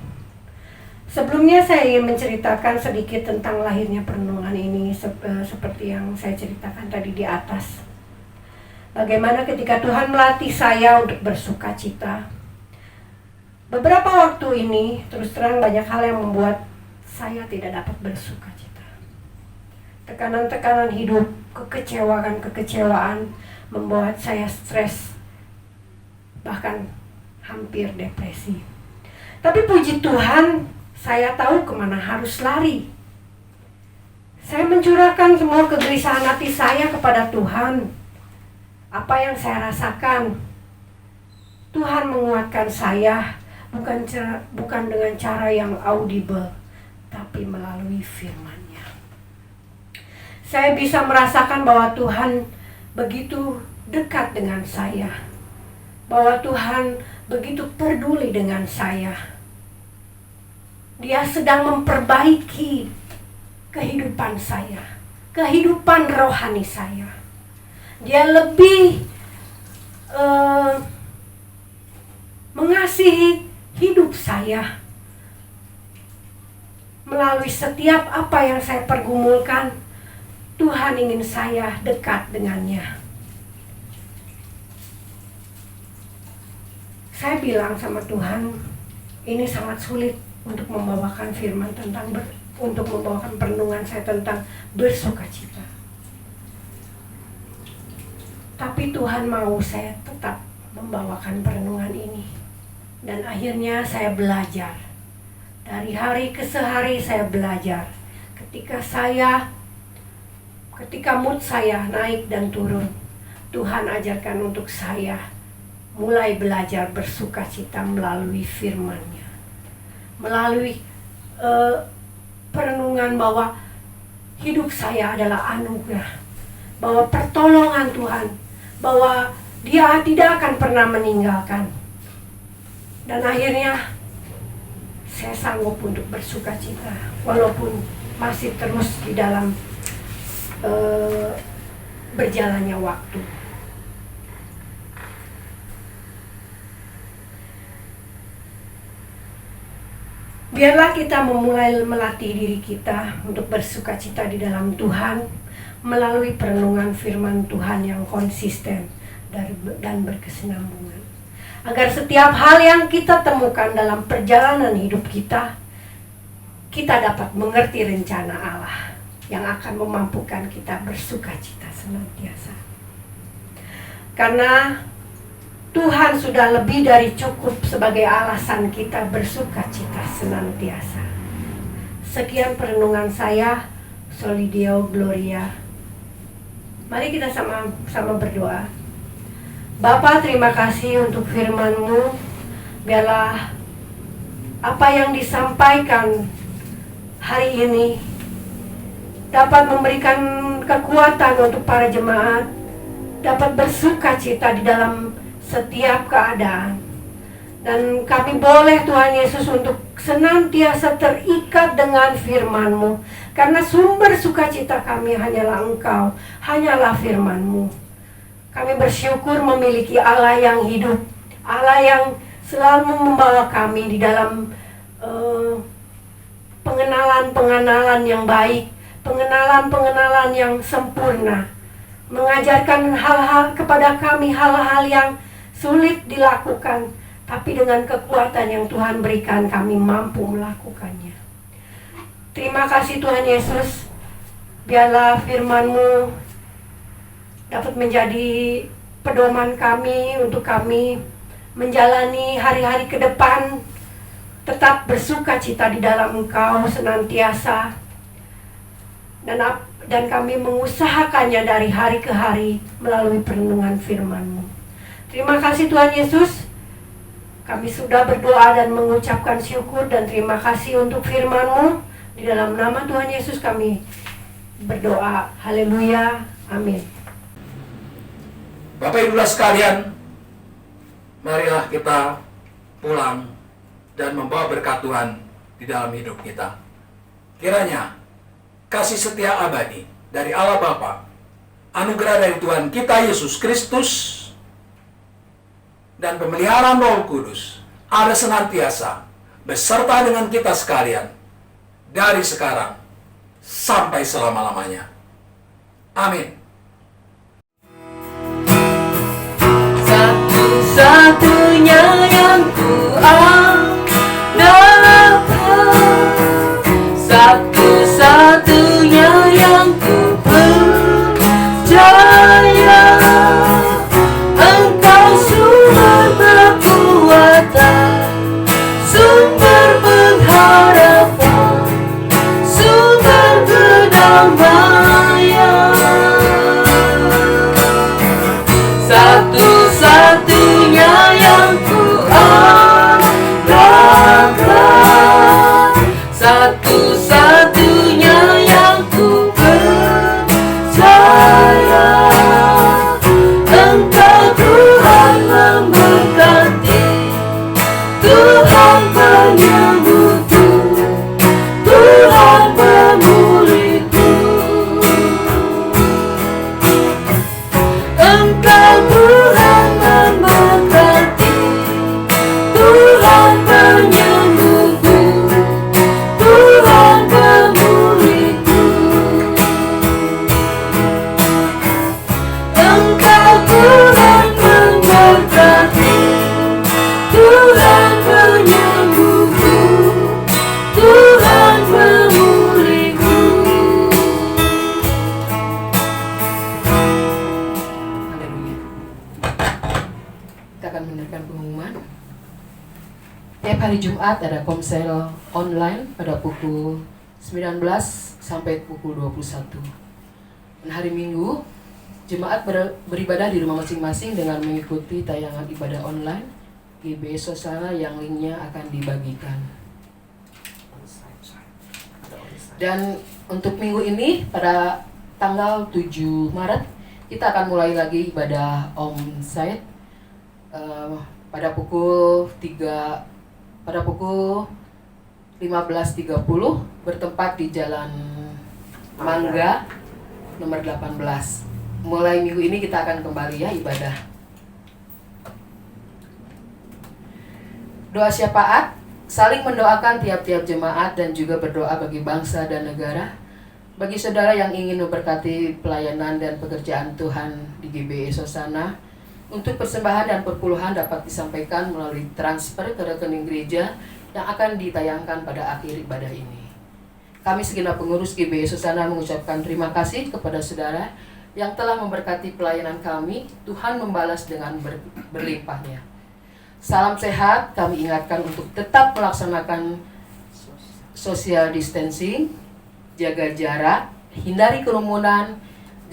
Sebelumnya saya ingin menceritakan sedikit tentang lahirnya perenungan ini, seperti yang saya ceritakan tadi di atas. Bagaimana ketika Tuhan melatih saya untuk bersukacita. Beberapa waktu ini, terus terang banyak hal yang membuat saya tidak dapat bersukacita. Tekanan-tekanan hidup, kekecewaan membuat saya stres, bahkan hampir depresi. Tapi puji Tuhan, saya tahu kemana harus lari. Saya mencurahkan semua kegelisahan hati saya kepada Tuhan. Apa yang saya rasakan, Tuhan menguatkan saya, bukan dengan cara yang audible, tapi melalui firman-Nya. Saya bisa merasakan bahwa Tuhan begitu dekat dengan saya, bahwa Tuhan begitu peduli dengan saya. Dia sedang memperbaiki kehidupan saya, kehidupan rohani saya. Dia lebih mengasihi hidup saya. Melalui setiap apa yang saya pergumulkan, Tuhan ingin saya dekat dengannya. Saya bilang sama Tuhan, ini sangat sulit untuk membawakan firman tentang untuk membawakan perenungan saya tentang bersukacita. Tapi Tuhan mau saya tetap membawakan perenungan ini. Dan akhirnya saya belajar. Dari hari ke hari saya belajar. Ketika mood saya naik dan turun, Tuhan ajarkan untuk saya mulai belajar bersukacita melalui firman-Nya. Melalui perenungan bahwa hidup saya adalah anugerah. Bahwa pertolongan Tuhan, bahwa Dia tidak akan pernah meninggalkan. Dan akhirnya saya sanggup untuk bersukacita walaupun masih terus di dalam berjalannya waktu. Biarlah kita memulai melatih diri kita untuk bersukacita di dalam Tuhan melalui perenungan firman Tuhan yang konsisten dan berkesinambungan. Agar setiap hal yang kita temukan dalam perjalanan hidup kita, kita dapat mengerti rencana Allah yang akan memampukan kita bersukacita senantiasa. Karena Tuhan sudah lebih dari cukup sebagai alasan kita bersukacita senantiasa. Sekian perenungan saya, Soli Deo Gloria. Mari kita sama-sama berdoa. Bapa, terima kasih untuk firman-Mu. Biarlah apa yang disampaikan hari ini dapat memberikan kekuatan untuk para jemaat, dapat bersukacita di dalam setiap keadaan. Dan kami boleh Tuhan Yesus untuk senantiasa terikat dengan firman-Mu. Karena sumber sukacita kami hanyalah Engkau, hanyalah firman-Mu. Kami bersyukur memiliki Allah yang hidup, Allah yang selalu membawa kami di dalam pengenalan-pengenalan yang baik, pengenalan-pengenalan yang sempurna, mengajarkan hal-hal kepada kami, hal-hal yang sulit dilakukan, tapi dengan kekuatan yang Tuhan berikan kami mampu melakukannya. Terima kasih Tuhan Yesus, biarlah firman-Mu dapat menjadi pedoman kami untuk kami menjalani hari-hari ke depan, tetap bersukacita di dalam Engkau senantiasa, dan kami mengusahakannya dari hari ke hari melalui perenungan firman-Mu. Terima kasih Tuhan Yesus, kami sudah berdoa dan mengucapkan syukur dan terima kasih untuk firman-Mu. Di dalam nama Tuhan Yesus kami berdoa. Haleluya. Amin. Bapak Ibu sekalian, marilah kita pulang dan membawa berkat Tuhan di dalam hidup kita. Kiranya kasih setia abadi dari Allah Bapa, anugerah dari Tuhan kita Yesus Kristus, dan pemeliharaan Roh Kudus ada senantiasa beserta dengan kita sekalian dari sekarang sampai selama-lamanya. Amin. Satu-satunya yang ku andalkan, satu-satunya yang ku percaya, Engkau sumber kekuatan, sumber pengharapan, sumber kedamaian. Satu-satunya yang ku andalkan, satu-satunya yang ku percaya, akan mendengarkan pengumuman. Tiap hari Jumat ada komsel online pada pukul 19 sampai pukul 21. Dan hari Minggu, jemaat beribadah di rumah masing-masing dengan mengikuti tayangan ibadah online GBS Sosana yang linknya akan dibagikan. Dan untuk minggu ini pada tanggal 7 Maret kita akan mulai lagi ibadah onsite pada pukul 15.30 bertempat di Jalan Mangga nomor 18. Mulai minggu ini kita akan kembali ya ibadah. Doa syafaat, saling mendoakan tiap-tiap jemaat dan juga berdoa bagi bangsa dan negara. Bagi saudara yang ingin memberkati pelayanan dan pekerjaan Tuhan di GBS Sosana, untuk persembahan dan perpuluhan dapat disampaikan melalui transfer ke rekening gereja yang akan ditayangkan pada akhir ibadah ini. Kami segenap pengurus GBS Sosana mengucapkan terima kasih kepada saudara yang telah memberkati pelayanan kami. Tuhan membalas dengan berlimpahnya. Salam sehat, kami ingatkan untuk tetap melaksanakan social distancing, jaga jarak, hindari kerumunan,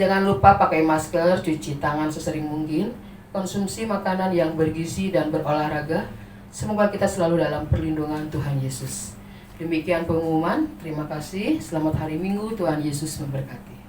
jangan lupa pakai masker, cuci tangan sesering mungkin, konsumsi makanan yang bergizi dan berolahraga. Semoga kita selalu dalam perlindungan Tuhan Yesus. Demikian pengumuman. Terima kasih. Selamat hari Minggu. Tuhan Yesus memberkati.